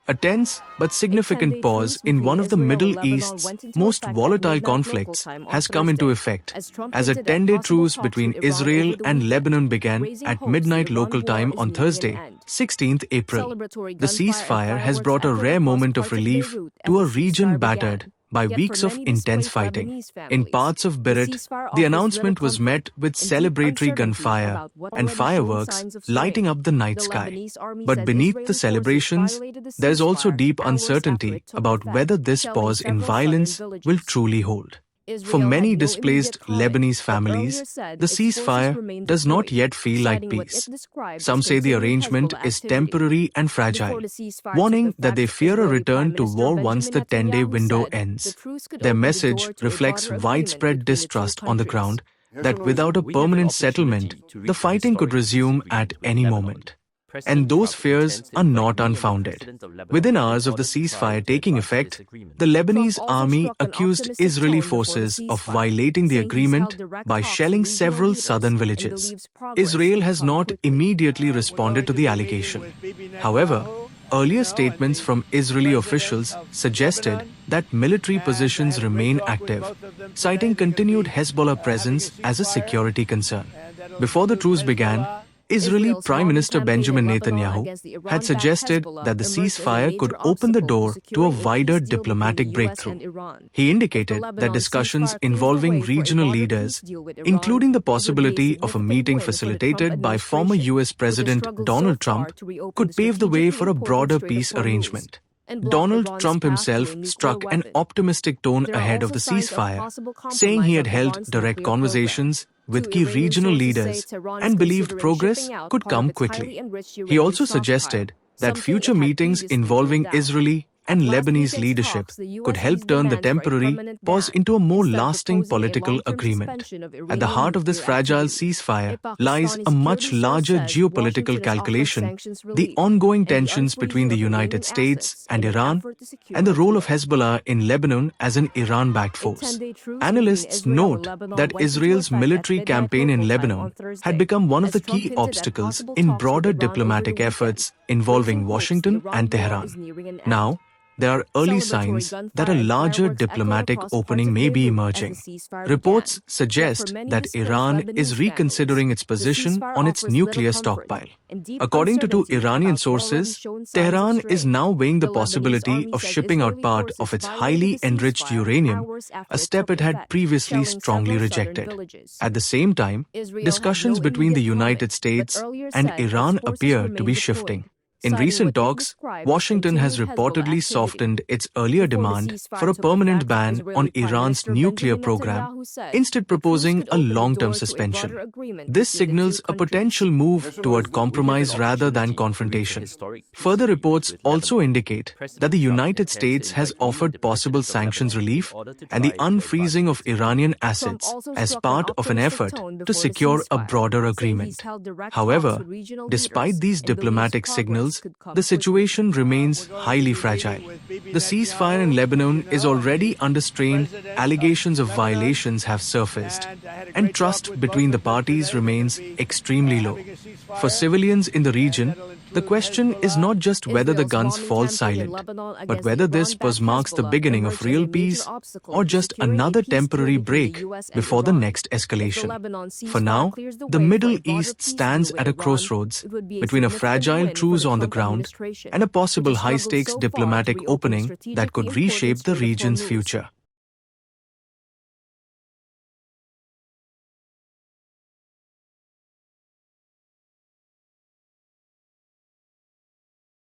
A tense but significant pause in one of the Middle East's most volatile conflicts has come into effect, as a 10-day truce between Israel and Lebanon began at midnight local time on Thursday, 16th April. The ceasefire has brought a rare moment of relief to a region battered by weeks of intense fighting. In parts of Beirut, the announcement was met with celebratory gunfire and fireworks lighting up the night sky. But beneath the celebrations, there is also deep uncertainty about whether this pause in violence will truly hold. For many displaced Lebanese families, the ceasefire does not yet feel like peace. Some say the arrangement is temporary and fragile, warning that they fear a return to war once the 10-day window ends. Their message reflects widespread distrust on the ground that without a permanent settlement, the fighting could resume at any moment. And those fears are not unfounded. Within hours of the ceasefire taking effect, the Lebanese army accused Israeli forces of violating the agreement by shelling several southern villages. Israel has not immediately responded to the allegation. However, earlier statements from Israeli officials suggested that military positions remain active, citing continued Hezbollah presence as a security concern. Before the truce began, Israeli Prime Minister Benjamin Netanyahu had suggested that the ceasefire could open the door to a wider diplomatic breakthrough. He indicated that discussions involving regional leaders, including the possibility of a meeting facilitated by former US President Donald Trump, could pave the way for a broader peace arrangement. Donald Trump himself struck an optimistic tone ahead of the ceasefire, saying he had held direct conversations with key regional leaders and believed progress could come quickly. He also suggested that future meetings involving Israeli and Lebanese leadership could help turn the temporary pause into a more lasting political agreement. At the heart of this fragile ceasefire lies a much larger geopolitical calculation: the ongoing tensions between the United States and Iran, and the role of Hezbollah in Lebanon as an Iran-backed force. Analysts note that Israel's military campaign in Lebanon had become one of the key obstacles in broader diplomatic efforts involving Washington and Tehran. Now, there are early signs that a larger diplomatic opening may be emerging. Reports suggest that Iran is reconsidering its position on its nuclear stockpile. According to two Iranian sources, Tehran is now weighing the possibility of shipping out part of its highly enriched uranium, a step it had previously strongly rejected. At the same time, discussions between the United States and Iran appear to be shifting. In recent talks, Washington has reportedly softened its earlier demand for a permanent ban on Iran's nuclear program, instead proposing a long-term suspension. This signals a potential move toward compromise rather than confrontation. Further reports also indicate that the United States has offered possible sanctions relief and the unfreezing of Iranian assets as part of an effort to secure a broader agreement. However, despite these diplomatic signals, the situation remains highly fragile. The ceasefire in Lebanon is already under strain, allegations of violations have surfaced, and trust between the parties remains extremely low. For civilians in the region, the question is not just whether the guns fall silent, but whether this pause marks the beginning of real peace or just another temporary break before the next escalation. For now, the Middle East stands at a crossroads between a fragile truce on the ground and a possible high-stakes diplomatic opening that could reshape the region's future.